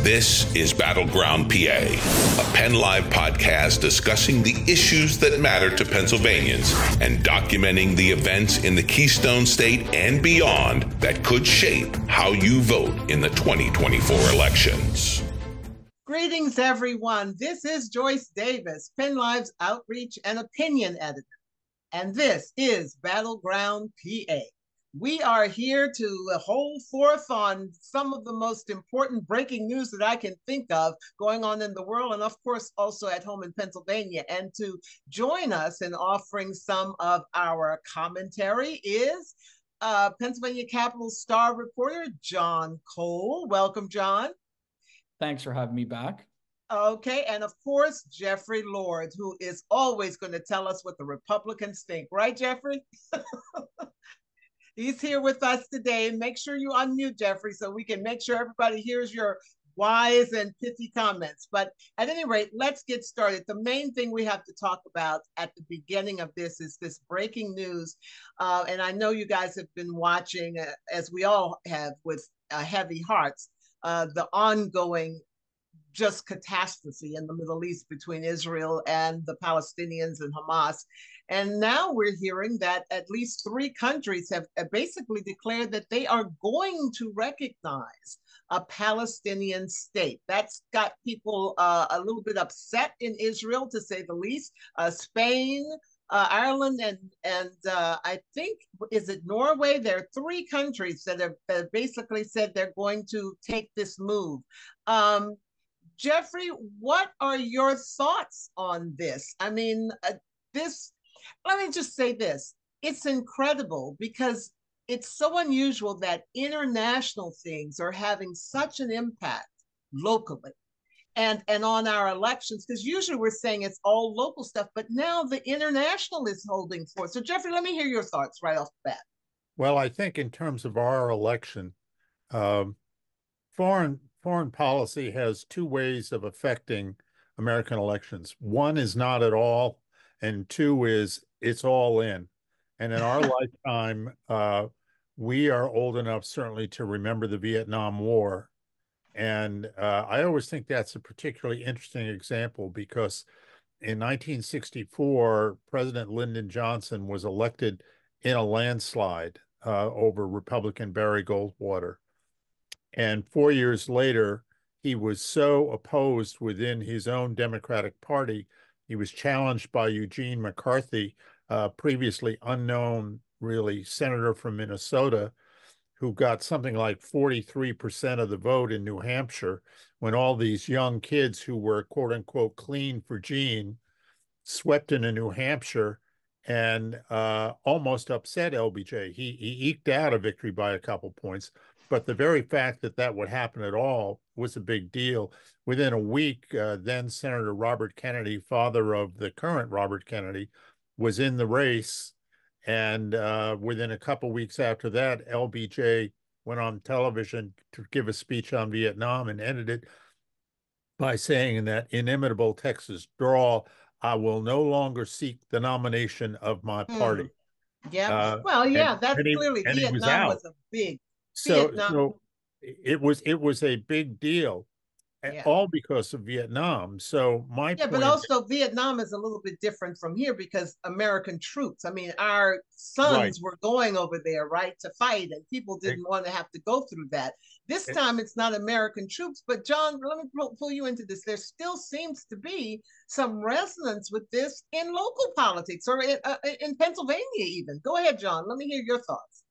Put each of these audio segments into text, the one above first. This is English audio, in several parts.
This is Battleground PA, a PennLive podcast discussing the issues that matter to Pennsylvanians and documenting the events in the Keystone State and beyond that could shape how you vote in the 2024 elections. Greetings, everyone. This is Joyce Davis, PennLive's Outreach and Opinion Editor, and this is Battleground PA. We are here to hold forth on some of the most important breaking news that I can think of going on in the world, and of course also at home in Pennsylvania. And to join us in offering some of our commentary is Pennsylvania Capital Star reporter John Cole. Welcome, John. Thanks for having me back. Okay, and of course, Jeffrey Lord, who is always going to tell us what the Republicans think. Right, Jeffrey? He's here with us today. Make sure you unmute, Jeffrey, so we can make sure everybody hears your wise and pithy comments. But at any rate, let's get started. The main thing we have to talk about at the beginning of this is this breaking news. And I know you guys have been watching, as we all have, with heavy hearts, the ongoing just catastrophe in the Middle East between Israel and the Palestinians and Hamas. And now we're hearing that at least 3 countries have basically declared that they are going to recognize a Palestinian state. That's got people a little bit upset in Israel, to say the least. Spain, Ireland, and I think, is it Norway? There are 3 countries that have basically said they're going to take this move. Jeffrey, what are your thoughts on this? I mean, let me just say this. It's incredible because it's so unusual that international things are having such an impact locally and on our elections, because usually we're saying it's all local stuff, but now the international is holding forth. So Jeffrey, let me hear your thoughts right off the bat. Well, I think in terms of our election, foreign policy has 2 ways of affecting American elections. One is not at all, and 2 is it's all in. And in our lifetime, we are old enough certainly to remember the Vietnam War. And I always think that's a particularly interesting example because in 1964, President Lyndon Johnson was elected in a landslide over Republican Barry Goldwater. And 4 years later, he was so opposed within his own Democratic Party. He was challenged by Eugene McCarthy, previously unknown, really, senator from Minnesota, who got something like 43% of the vote in New Hampshire, when all these young kids who were, quote unquote, clean for Gene swept into New Hampshire and almost upset LBJ. He eked out a victory by a couple points. But the very fact that that would happen at all was a big deal. Within a week, then Senator Robert Kennedy, father of the current Robert Kennedy, was in the race. And within a couple weeks after that, LBJ went on television to give a speech on Vietnam and ended it by saying in that inimitable Texas drawl, "I will no longer seek the nomination of my party." Yeah. Well, yeah, that's clearly Vietnam was a big. So it was a big deal, all because of Vietnam. So my point, but also Vietnam is a little bit different from here because American troops. I mean, our sons were going over there, right, to fight, and people didn't want to have to go through that. This time, it's not American troops. But John, let me pull you into this. There still seems to be some resonance with this in local politics or in Pennsylvania, even. Go ahead, John. Let me hear your thoughts.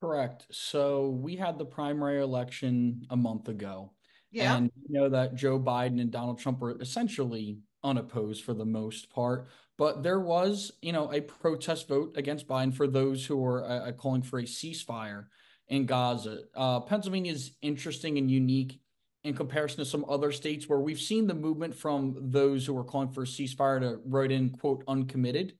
Correct. So we had the primary election a month ago. Yeah. And you know that Joe Biden and Donald Trump were essentially unopposed for the most part. But there was, a protest vote against Biden for those who were calling for a ceasefire in Gaza. Pennsylvania is interesting and unique in comparison to some other states where we've seen the movement from those who were calling for a ceasefire to write in, quote, uncommitted.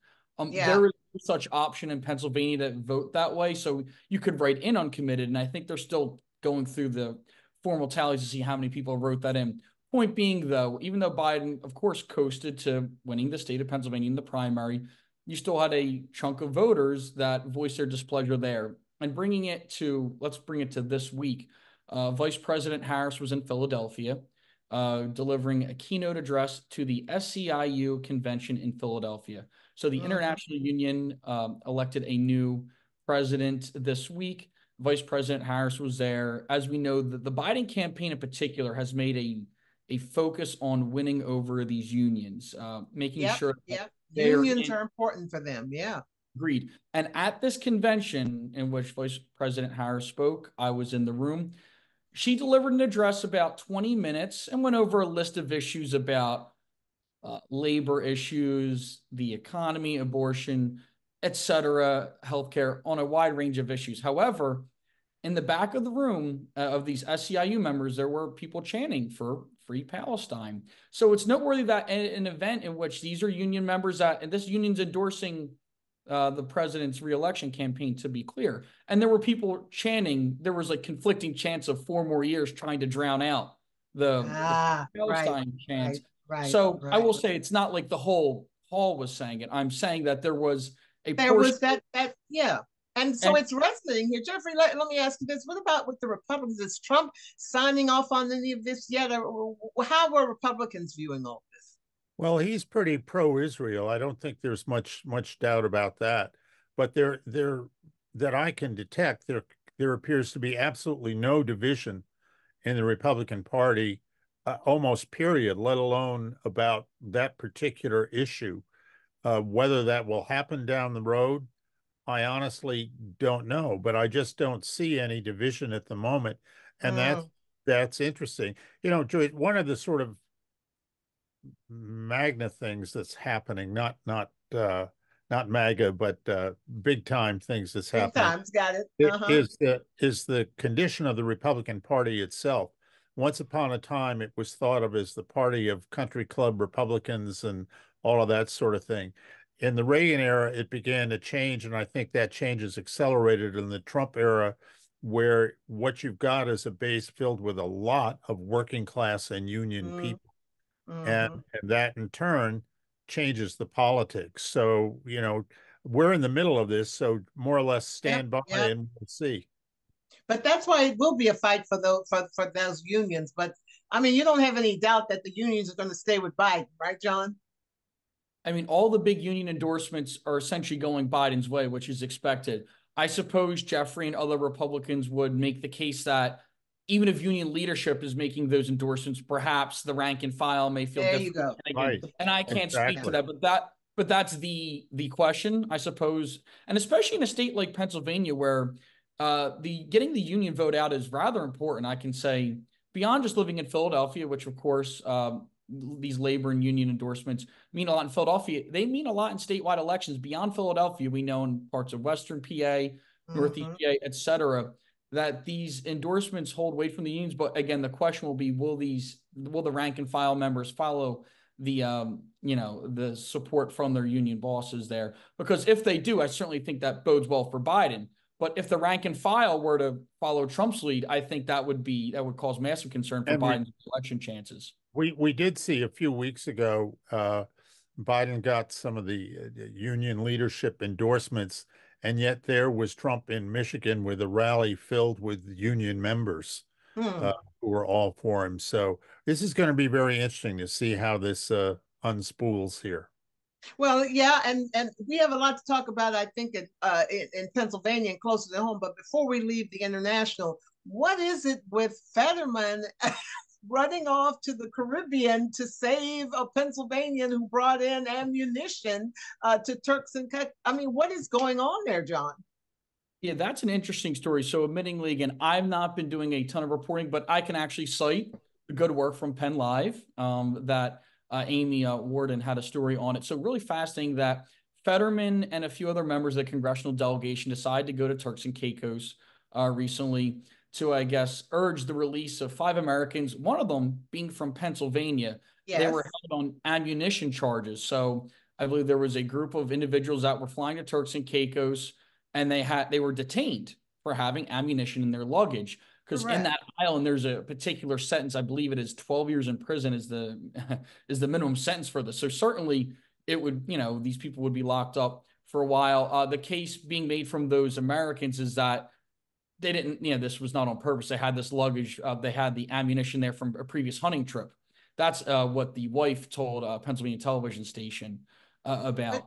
There is no such option in Pennsylvania to vote that way. So you could write in uncommitted. And I think they're still going through the formal tallies to see how many people wrote that in. Point being, though, even though Biden, of course, coasted to winning the state of Pennsylvania in the primary, you still had a chunk of voters that voiced their displeasure there. And let's bring it to this week. Vice President Harris was in Philadelphia, delivering a keynote address to the SEIU convention in Philadelphia. So the International Union elected a new president this week. Vice President Harris was there. As we know, the Biden campaign in particular has made a focus on winning over these unions, making sure that unions are important for them. Yeah. Agreed. And at this convention in which Vice President Harris spoke, I was in the room. She delivered an address about 20 minutes and went over a list of issues about labor issues, the economy, abortion, etc., healthcare, on a wide range of issues. However, in the back of the room of these SEIU members, there were people chanting for Free Palestine. So it's noteworthy that an event in which these are union members and this union's endorsing the president's reelection campaign, to be clear. And there were people chanting, there was like conflicting chants of 4 more years trying to drown out the Palestine chants. So I will say it's not like the whole hall was saying it. I'm saying that there was yeah. And so it's resonating here. Jeffrey, let me ask you this. What about with the Republicans? Is Trump signing off on any of this yet? Or how are Republicans viewing all this? Well, he's pretty pro-Israel. I don't think there's much doubt about that. But there that I can detect, there appears to be absolutely no division in the Republican Party, almost period, let alone about that particular issue. Whether that will happen down the road, I honestly don't know, but I just don't see any division at the moment. And that's interesting. You know, Joyce, one of the sort of magna things that's happening, not MAGA, but big time things that's happening. Big times, got it. Is the condition of the Republican Party itself. Once upon a time, it was thought of as the party of country club Republicans and all of that sort of thing. In the Reagan era, it began to change, and I think that change is accelerated in the Trump era, where what you've got is a base filled with a lot of working class and union people. And that in turn changes the politics. So, you know, we're in the middle of this, so more or less stand by and we'll see. But that's why it will be a fight for those unions. But I mean, you don't have any doubt that the unions are going to stay with Biden, right, John? I mean, all the big union endorsements are essentially going Biden's way, which is expected. I suppose Jeffrey and other Republicans would make the case that even if union leadership is making those endorsements, perhaps the rank and file may feel different. There you go. Right. And I can't speak to that, but that's the question, I suppose. And especially in a state like Pennsylvania, where getting the union vote out is rather important. I can say beyond just living in Philadelphia, which of course these labor and union endorsements mean a lot in Philadelphia. They mean a lot in statewide elections beyond Philadelphia. We know in parts of Western PA, Northeast PA, et cetera, that these endorsements hold weight from the unions. But again, the question will be, will the rank and file members follow the the support from their union bosses there? Because if they do, I certainly think that bodes well for Biden. But if the rank and file were to follow Trump's lead, I think that would cause massive concern for Biden's election chances. We did see a few weeks ago, Biden got some of the union leadership endorsements, and yet there was Trump in Michigan with a rally filled with union members who were all for him. So this is going to be very interesting to see how this unspools here. Well, yeah, and we have a lot to talk about, I think, in Pennsylvania and closer to home. But before we leave the international, what is it with Fetterman running off to the Caribbean to save a Pennsylvanian who brought in ammunition to Turks and Caicos? I mean, what is going on there, John? Yeah, that's an interesting story. So admittingly, again, I've not been doing a ton of reporting, but I can actually cite the good work from PennLive that Amy Warden had a story on it. So really fascinating that Fetterman and a few other members of the congressional delegation decided to go to Turks and Caicos recently to, I guess, urge the release of 5 Americans, one of them being from Pennsylvania. Yes. They were held on ammunition charges. So I believe there was a group of individuals that were flying to Turks and Caicos, and they were detained for having ammunition in their luggage. Because in that island, there's a particular sentence, I believe it is 12 years in prison is the minimum sentence for this. So certainly it would, these people would be locked up for a while. The case being made from those Americans is that they didn't, this was not on purpose. They had this luggage. They had the ammunition there from a previous hunting trip. That's what the wife told a Pennsylvania television station about.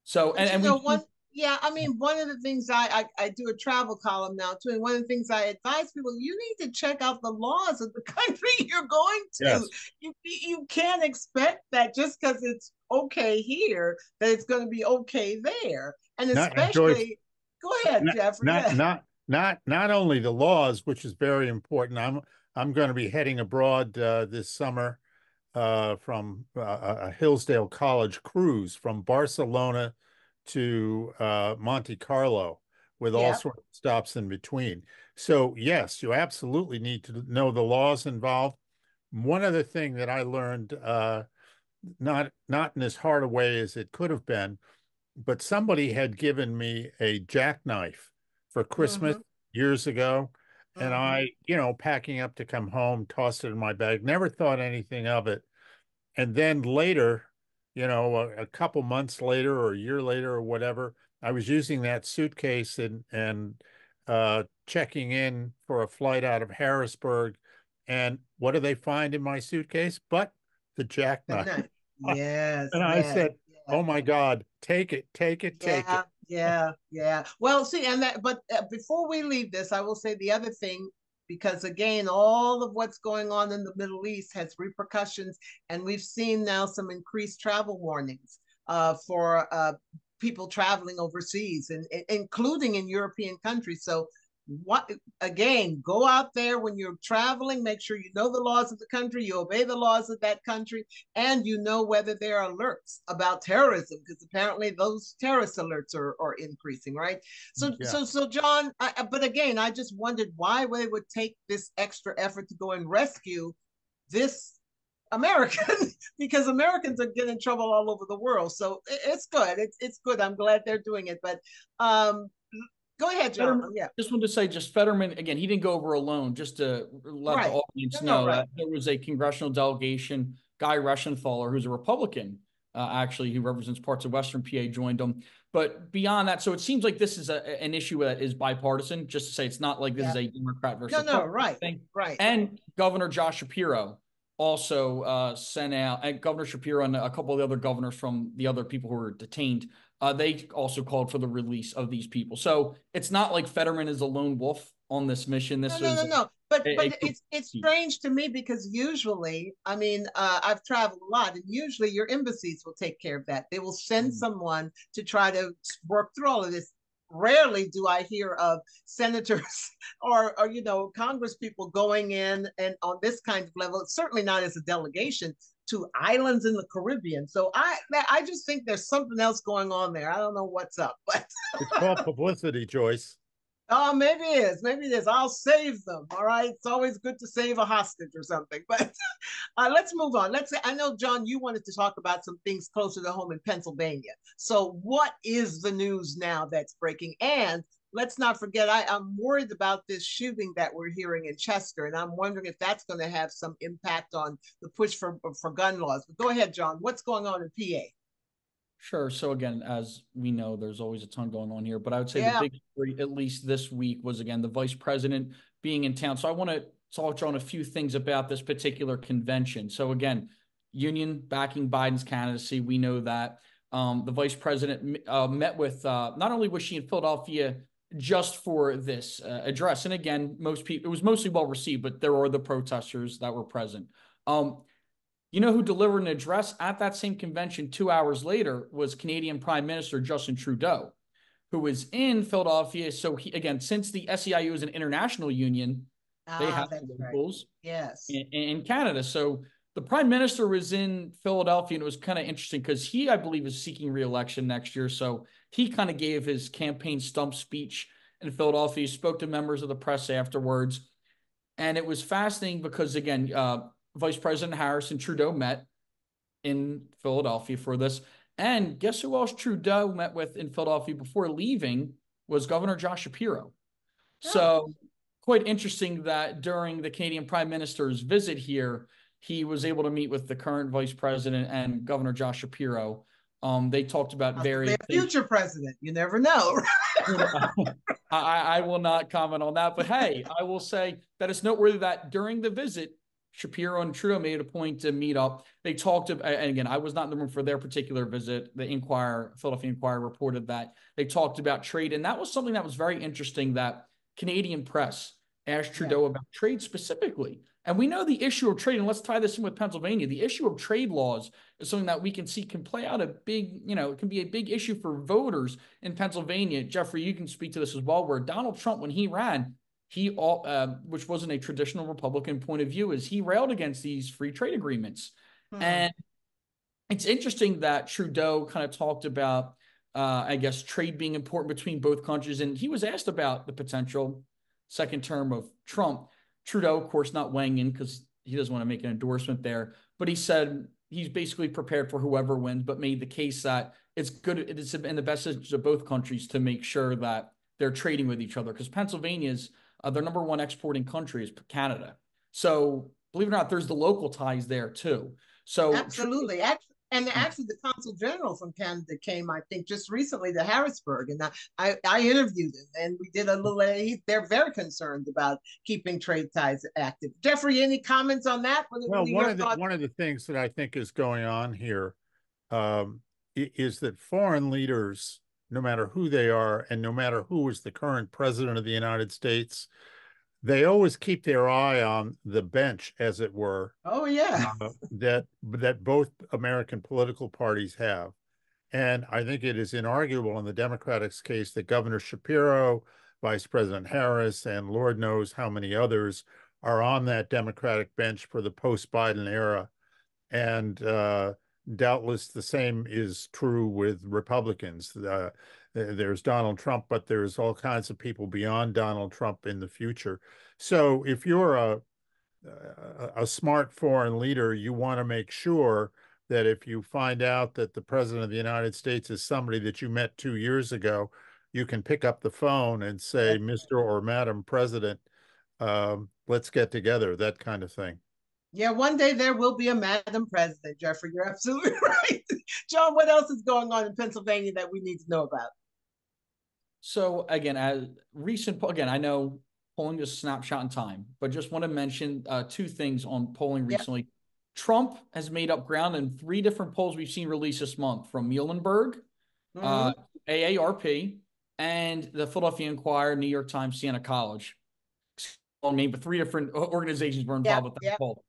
So, But and we, yeah, I mean, one of the things I do a travel column now too, and one of the things I advise people, you need to check out the laws of the country you're going to. Yes. You can't expect that just because it's okay here, that it's going to be okay there. And Joyce, especially, go ahead, Jeffrey. not only the laws, which is very important. I'm going to be heading abroad this summer from a Hillsdale College cruise from Barcelona to Monte Carlo, with all Yeah. sorts of stops in between. So yes, you absolutely need to know the laws involved. One other thing that I learned, not in as hard a way as it could have been, but somebody had given me a jackknife for Christmas Mm-hmm. years ago. And Mm-hmm. I, packing up to come home, tossed it in my bag, never thought anything of it. And then later, a couple months later or a year later or whatever, I was using that suitcase and checking in for a flight out of Harrisburg. And what do they find in my suitcase? But the The jackknife. night. Yes, And I yes, said, yes. "Oh my God, take it, take it, take it." Yeah. Well, see, but before we leave this, I will say the other thing, because again, all of what's going on in the Middle East has repercussions, and we've seen now some increased travel warnings for people traveling overseas, and including in European countries. So what again, go out there when you're traveling, make sure you know the laws of the country, you obey the laws of that country, and you know whether there are alerts about terrorism, because apparently those terrorist alerts are increasing, right? So Yeah. John, but again, I just wondered why they would take this extra effort to go and rescue this American because Americans are getting in trouble all over the world. So it's good. It's good. I'm glad they're doing it. But go ahead, John. Fetterman, Yeah. just wanted to say, just Fetterman, again, he didn't go over alone, just to let the Right. audience No, know right. that there was a congressional delegation, Guy Reschenthaler, who's a Republican, actually, who represents parts of Western PA, joined them. But beyond that, so it seems like this is an issue that is bipartisan, just to say it's not like this is a Democrat versus Republican right. thing. Right. And Governor Josh Shapiro also sent out, and Governor Shapiro and a couple of the other governors from the other people who were detained, they also called for the release of these people. So it's not like Fetterman is a lone wolf on this mission. This was No. But a it's strange to me because usually, I mean, I've traveled a lot, and usually your embassies will take care of that. They will send someone to try to work through all of this. Rarely do I hear of senators or Congress people going in and on this kind of level. It's certainly not as a delegation to islands in the Caribbean. So I just think there's something else going on there. I don't know what's up, but It's called publicity, Joyce. oh, maybe it is. Maybe it is. I'll save them. All right. It's always good to save a hostage or something. But let's move on. I know, John, you wanted to talk about some things closer to home in Pennsylvania. So, what is the news now that's breaking? And let's not forget, I'm worried about this shooting that we're hearing in Chester, and I'm wondering if that's going to have some impact on the push for gun laws. But go ahead, John. What's going on in PA? Sure. So again, as we know, there's always a ton going on here, but I would say the Yeah. big story, at least this week, was again the vice president being in town. So I want to touch on a few things about this particular convention. So again, union backing Biden's candidacy. We know that the vice president met with, not only was she in Philadelphia just for this address, and again, most people, it was mostly well received, but there were the protesters that were present. You know who delivered an address at that same convention 2 hours later was Canadian Prime Minister Justin Trudeau, who was in Philadelphia. So he, again, since the SEIU is an international union, they have That's locals right. Yes. in Canada. So the Prime Minister was in Philadelphia, and it was kind of interesting because he, I believe, is seeking re-election next year. So he kind of gave his campaign stump speech in Philadelphia, spoke to members of the press afterwards. And it was fascinating because, again, Vice President Harris and Trudeau met in Philadelphia for this. And guess who else Trudeau met with in Philadelphia before leaving was Governor Josh Shapiro. So quite interesting that during the Canadian Prime Minister's visit here, he was able to meet with the current Vice President and Governor Josh Shapiro. They talked about various future president. You never know. You know, I will not comment on that. But hey, I will say that it's noteworthy that during the visit, Shapiro and Trudeau made a point to meet up. They talked about, and again, I was not in the room for their particular visit. The Philadelphia Inquirer reported that they talked about trade. And that was something that was very interesting, that Canadian press asked Trudeau about trade specifically. And we know the issue of trade, and let's tie this in with Pennsylvania. The issue of trade laws is something that we can see can play out a big, it can be a big issue for voters in Pennsylvania. Jeffrey, you can speak to this as well, where Donald Trump, when he ran, which wasn't a traditional Republican point of view, is he railed against these free trade agreements. And it's interesting that Trudeau kind of talked about, I guess, trade being important between both countries. And he was asked about the potential second term of Trump. Trudeau, of course, not weighing in because he doesn't want to make an endorsement there. But he said he's basically prepared for whoever wins, but made the case that it's good, it's in the best interest of both countries to make sure that they're trading with each other, because Pennsylvania's their number one exporting country is Canada. So believe it or not, there's the local ties there too. So absolutely. Actually, the consul general from Canada came, I think, just recently to Harrisburg, and I interviewed him, and we did a little. They're very concerned about keeping trade ties active. Jeffrey, any comments on that? Well, one of the things that I think is going on here is that foreign leaders, no matter who they are, and no matter who is the current president of the United States, they always keep their eye on the bench, as it were. Oh, yeah. That both American political parties have. And I think it is inarguable in the Democrats' case that Governor Shapiro, Vice President Harris, and Lord knows how many others are on that Democratic bench for the post-Biden era. And doubtless the same is true with Republicans. There's Donald Trump, but there's all kinds of people beyond Donald Trump in the future. So if you're a smart foreign leader, you want to make sure that if you find out that the president of the United States is somebody that you met 2 years ago, you can pick up the phone and say, Mr. or Madam President, let's get together, that kind of thing. Yeah, one day there will be a Madam President, Jeffrey. You're absolutely right. John, what else is going on in Pennsylvania that we need to know about? So again, I know polling is a snapshot in time, but just want to mention two things on polling recently. Yep. Trump has made up ground in 3 different polls we've seen released this month, from Muhlenberg, AARP, and the Philadelphia Inquirer, New York Times, Siena College. But 3 different organizations were involved with that poll.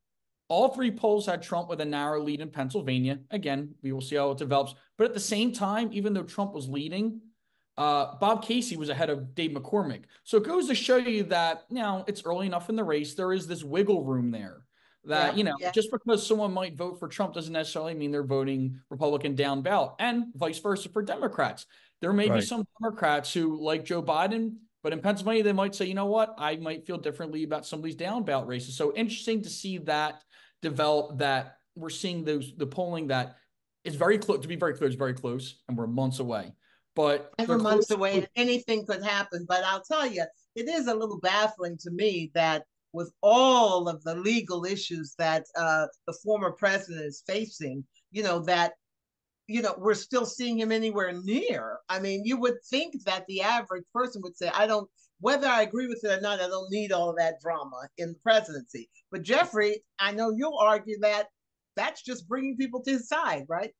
All 3 polls had Trump with a narrow lead in Pennsylvania. Again, we will see how it develops. But at the same time, even though Trump was leading, Bob Casey was ahead of Dave McCormick. So it goes to show you that, it's early enough in the race. There is this wiggle room there that, just because someone might vote for Trump doesn't necessarily mean they're voting Republican down ballot, and vice versa for Democrats. There may be some Democrats who like Joe Biden, but in Pennsylvania, they might say, you know what, I might feel differently about some of these down ballot races. So interesting to see that develop, that we're seeing the polling that is very close. To be very clear, it's very close, and we're months away. But we're months away, and anything could happen. But I'll tell you, it is a little baffling to me that with all of the legal issues that the former president is facing, we're still seeing him anywhere near. I mean, you would think that the average person would say, whether I agree with it or not, I don't need all of that drama in the presidency. But Jeffrey, I know you'll argue that that's just bringing people to his side, right?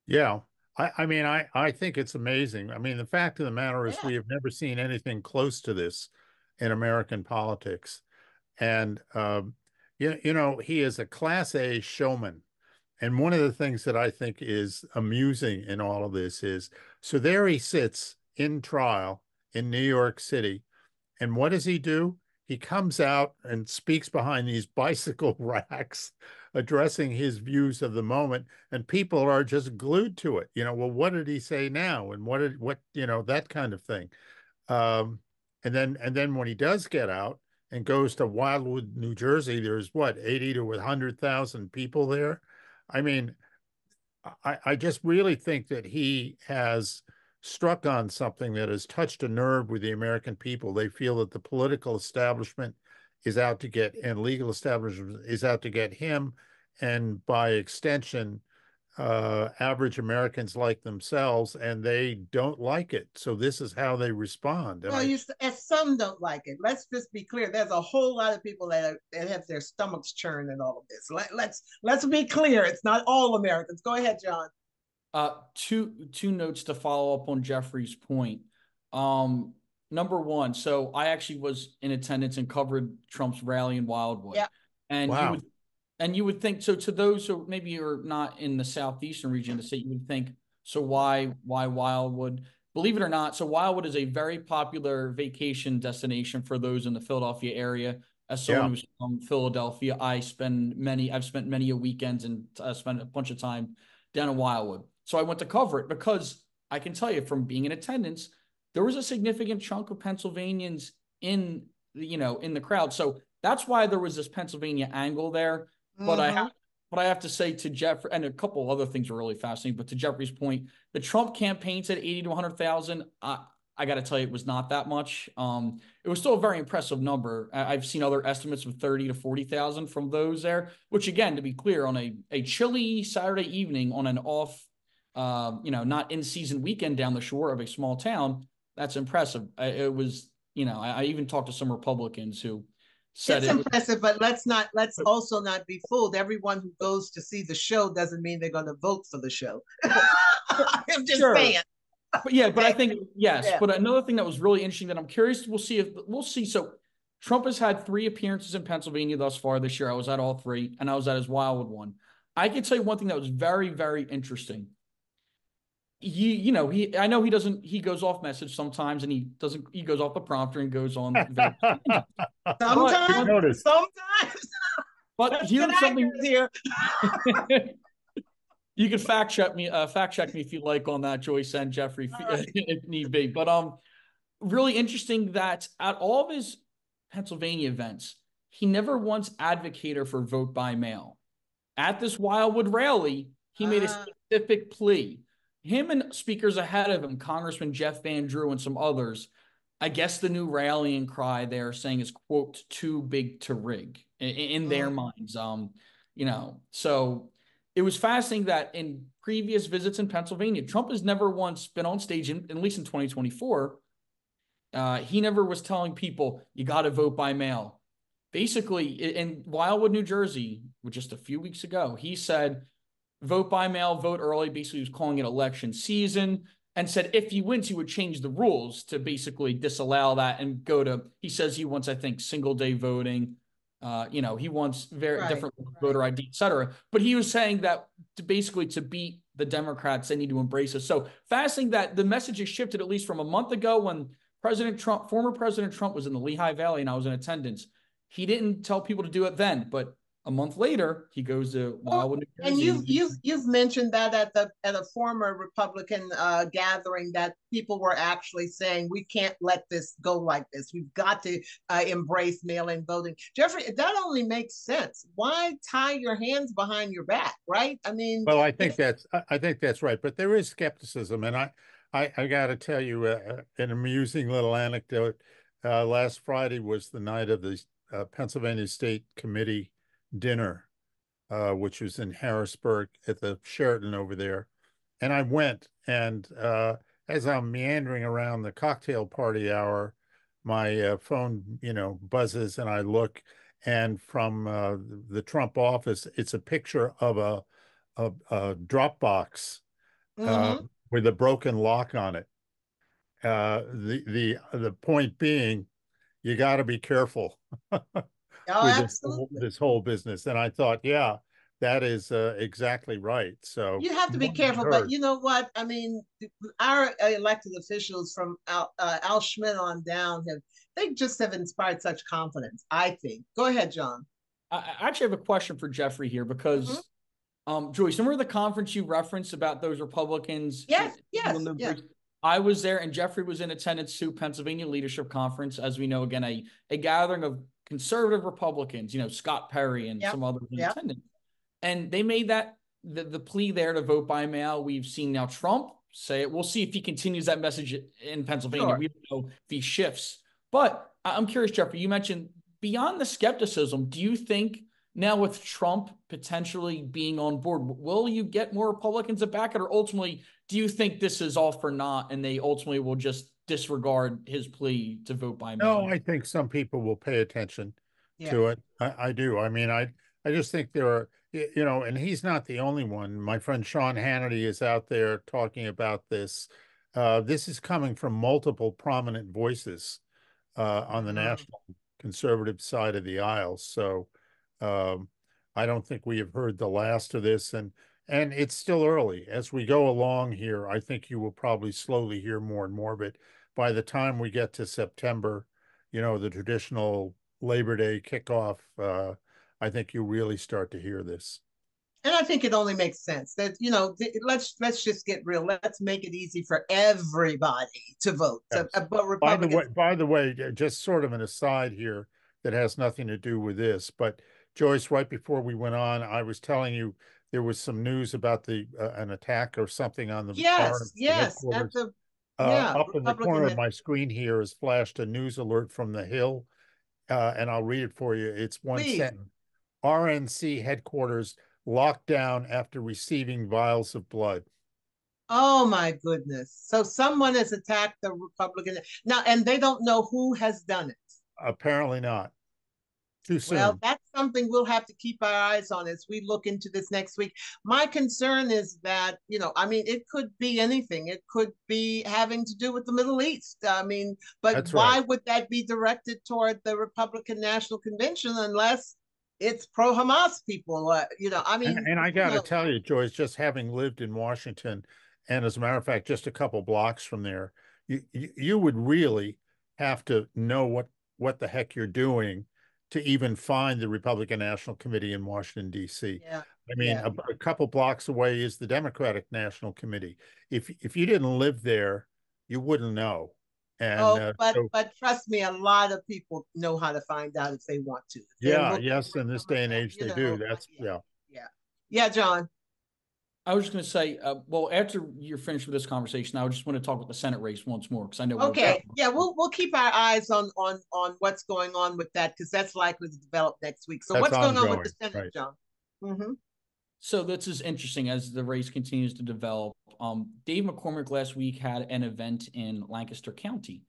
Yeah. I think it's amazing. I mean, the fact of the matter is we have never seen anything close to this in American politics. And, he is a Class A showman. And one of the things that I think is amusing in all of this is, so there he sits in trial in New York City. And what does he do? He comes out and speaks behind these bicycle racks, addressing his views of the moment, and people are just glued to it. Well, what did he say now? And that kind of thing. And then when he does get out and goes to Wildwood, New Jersey, there's 80 to 100,000 people there. I mean, I just really think that he has struck on something that has touched a nerve with the American people. They feel that the political establishment is out to get, and legal establishment is out to get him, and by extension, average Americans like themselves, and they don't like it. So this is how they respond. And Well, as some don't like it. Let's just be clear. There's a whole lot of people that have their stomachs churned in all of this. Let's be clear. It's not all Americans. Go ahead, John. Two notes to follow up on Jeffrey's point. Number one, so I actually was in attendance and covered Trump's rally in Wildwood. Yeah. And wow. you would think, so to those who maybe are not in the southeastern region of the state, you would think, so why Wildwood? Believe it or not, so Wildwood is a very popular vacation destination for those in the Philadelphia area. As someone who's from Philadelphia, I've spent many a weekends and spent a bunch of time down in Wildwood. So I went to cover it because I can tell you from being in attendance, there was a significant chunk of Pennsylvanians in the crowd. So that's why there was this Pennsylvania angle there. But I have to say to Jeffrey, and a couple of other things are really fascinating, but to Jeffrey's point, the Trump campaign said 80 to 100,000. I got to tell you, it was not that much. It was still a very impressive number. I've seen other estimates of 30 to 40,000 from those there, which again, to be clear, on a chilly Saturday evening on an off, not in season weekend down the shore of a small town, that's impressive. It was, I even talked to some Republicans who said it's impressive, but let's also not be fooled. Everyone who goes to see the show doesn't mean they're going to vote for the show. I'm just saying. But yeah, but I think, yes. Yeah. But another thing that was really interesting that I'm curious, we'll see. So Trump has had 3 appearances in Pennsylvania thus far this year. I was at all 3, and I was at his Wildwood one. I can tell you one thing that was very, very interesting. I know he goes off message sometimes, and he goes off the prompter and goes on. Sometimes. But here's something here. You can fact check me if you like on that, Joyce and Jeffrey, if need be. But really interesting that at all of his Pennsylvania events, he never once advocated for vote by mail. At this Wildwood rally, he made a specific plea. Him and speakers ahead of him, Congressman Jeff Van Drew and some others, I guess the new rallying cry they're saying is, quote, too big to rig in their minds. So it was fascinating that in previous visits in Pennsylvania, Trump has never once been on stage, at least in 2024. He never was telling people, you got to vote by mail. Basically, in Wildwood, New Jersey, just a few weeks ago, he said, vote by mail, vote early. Basically, he was calling it election season, and said if he wins, he would change the rules to basically disallow that and go to, he says he wants, I think, single day voting. He wants very different voter ID, et cetera. But he was saying that to beat the Democrats, they need to embrace us. So fascinating that the message has shifted, at least from a month ago when former President Trump was in the Lehigh Valley and I was in attendance. He didn't tell people to do it then, but a month later, he goes to Wildwood, New Jersey. And you've mentioned that at a former Republican gathering, that people were actually saying we can't let this go like this. We've got to embrace mail-in voting. Jeffrey, that only makes sense. Why tie your hands behind your back, right? I mean, well, I think that's right, but there is skepticism, and I got to tell you an amusing little anecdote. Last Friday was the night of the Pennsylvania State Committee dinner, which was in Harrisburg at the Sheraton over there. And I went, and as I'm meandering around the cocktail party hour, my phone, buzzes, and I look, and from the Trump office, it's a picture of a drop box with a broken lock on it. The point being, you got to be careful. Absolutely. This whole business. And I thought, yeah, that is exactly right. So you have to be careful, but you know what? I mean, our elected officials from Al Schmidt on down they just have inspired such confidence, I think. Go ahead, John. I actually have a question for Jeffrey here because, Joyce, remember the conference you referenced about those Republicans? Yes. I was there, and Jeffrey was in attendance to Pennsylvania Leadership Conference, as we know, again, a gathering of conservative Republicans, Scott Perry and some others in attendance. And they made that the plea there to vote by mail. We've seen now Trump say it. We'll see if he continues that message in Pennsylvania. Sure. We don't know if he shifts. But I'm curious, Jeffrey, you mentioned beyond the skepticism, do you think Now with Trump potentially being on board, will you get more Republicans to back it, or ultimately do you think this is all for naught and they ultimately will just disregard his plea to vote by No, mail? I think some people will pay attention Yeah. to it. I do. I mean, I just think there are, you know, and he's not the only one. My friend Sean Hannity is out there talking about this. This is coming from multiple prominent voices on the Mhm. national conservative side of the aisle. So um, I don't think we have heard the last of this, and it's still early. As we go along here, I think you will probably slowly hear more and more. But by the time we get to September, you know, the traditional Labor Day kickoff, I think you really start to hear this. And I think it only makes sense that, let's just get real. Let's make it easy for everybody to vote. Yes. But Republicans. By the way, just sort of an aside here that has nothing to do with this, but Joyce, right before we went on, I was telling you there was some news about the an attack or something on the Yes, RNC yes, at headquarters. the yeah, Up in the Republican corner of my screen here is flashed a news alert from the Hill, and I'll read it for you. It's one please. sentence. RNC headquarters locked down after receiving vials of blood. Oh my goodness. So someone has attacked the Republican now, and they don't know who has done it. Apparently not. Too Well, soon. that's something we'll have to keep our eyes on as we look into this next week. My concern is that, I mean, it could be anything. It could be having to do with the Middle East. I mean, but That's right. why would that be directed toward the Republican National Convention unless it's pro Hamas people? I mean, And I who got to knows? tell you, Joyce, just having lived in Washington, and as a matter of fact, just a couple blocks from there, you would really have to know what the heck you're doing to even find the Republican National Committee in Washington, D.C. Yeah, I mean, yeah. a couple blocks away is the Democratic National Committee. If you didn't live there, you wouldn't know. And Oh, but so, but trust me, a lot of people know how to find out if they want to. If they're yeah, looking yes, for in this some of day and that, age, they do. That's yeah, yeah, yeah, yeah, John. I was just going to say, well, after you're finished with this conversation, I just want to talk about the Senate race once more because I know we're Okay, talking. yeah, we'll keep our eyes on what's going on with that because that's likely to develop next week. So that's what's going on with the ongoing, Senate, right? John? Mm-hmm. So this is interesting as the race continues to develop. Dave McCormick last week had an event in Lancaster County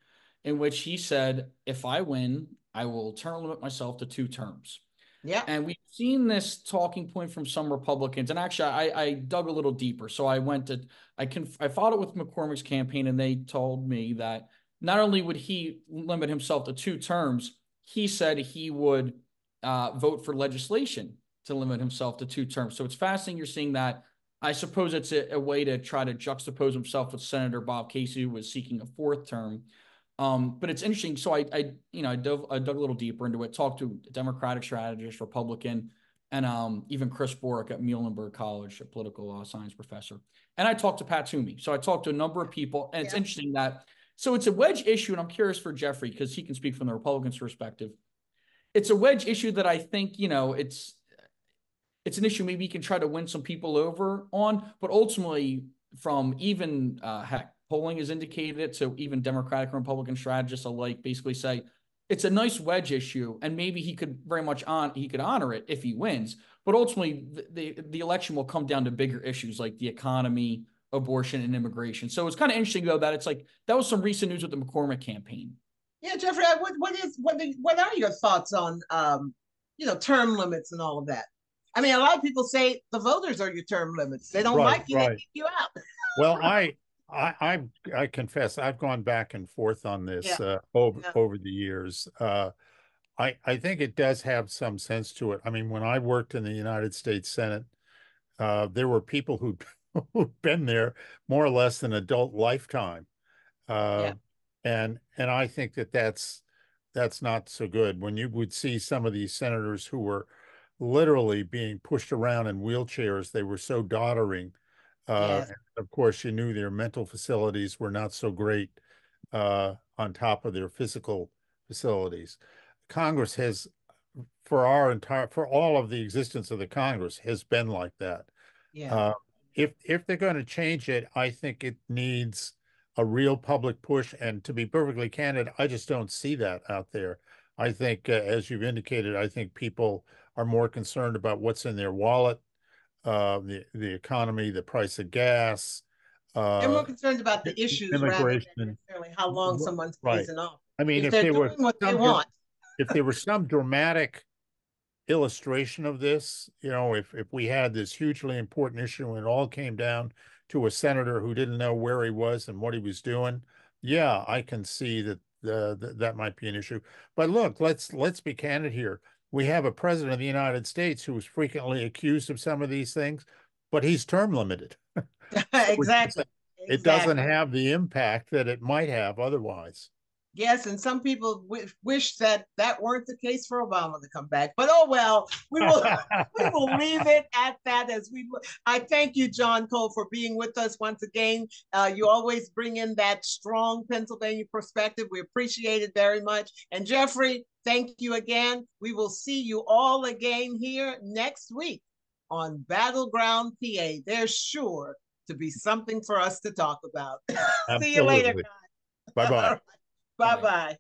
in which he said, if I win, I will term limit myself to 2 terms. Yeah, And we've seen this talking point from some Republicans. And actually, I dug a little deeper. So I followed it with McCormick's campaign, and they told me that not only would he limit himself to 2 terms, he said he would vote for legislation to limit himself to 2 terms. So it's fascinating you're seeing that. I suppose it's a way to try to juxtapose himself with Senator Bob Casey, who was seeking a 4th term. But it's interesting. So I dug a little deeper into it, talked to a Democratic strategist, Republican, and even Chris Borick at Muhlenberg College, a political science professor. And I talked to Pat Toomey. So I talked to a number of people, and it's yeah, interesting that. So it's a wedge issue, and I'm curious for Jeffrey because he can speak from the Republicans' perspective. It's a wedge issue that I think it's an issue maybe you can try to win some people over on, but ultimately, from even heck, polling has indicated it. So even Democratic and Republican strategists alike basically say it's a nice wedge issue, and maybe he could very much he could honor it if he wins. But ultimately, the election will come down to bigger issues like the economy, abortion, and immigration. So it's kind of interesting though that it's like that was some recent news with the McCormick campaign. yeah, Jeffrey. What are your thoughts on term limits and all of that? I mean, a lot of people say the voters are your term limits. They don't Right, like you, they right. kick you out. Well, I confess I've gone back and forth on this Yeah, yeah, over the years. I think it does have some sense to it. I mean, when I worked in the United States Senate, there were people who who'd been there more or less an adult lifetime, uh, yeah, and I think that's not so good. When you would see some of these senators who were literally being pushed around in wheelchairs, they were so doddering. yes, And of course, you knew their mental facilities were not so great on top of their physical facilities. Congress has, for all of the existence of the Congress, has been like that. yeah, Uh, if they're going to change it, I think it needs a real public push. And to be perfectly candid, I just don't see that out there. I think, as you've indicated, I think people are more concerned about what's in their wallet, the economy, the price of gas, They're more concerned about the issues rather than immigration. necessarily how long someone Right. stays in office. I mean, If they're doing what they want. if there was some dramatic illustration of this, you know, if we had this hugely important issue and it all came down to a senator who didn't know where he was and what he was doing, yeah, I can see that that might be an issue. But look, let's be candid here. We have a president of the United States who is frequently accused of some of these things, but he's term limited. Exactly. It doesn't have the impact that it might have otherwise. Yes, and some people wish that weren't the case for Obama to come back. But oh well, we will leave it at that. I thank you, John Cole, for being with us once again. You always bring in that strong Pennsylvania perspective. We appreciate it very much. And Jeffrey, thank you again. We will see you all again here next week on Battleground PA. There's sure to be something for us to talk about. See you later, guys. Bye-bye. Bye-bye.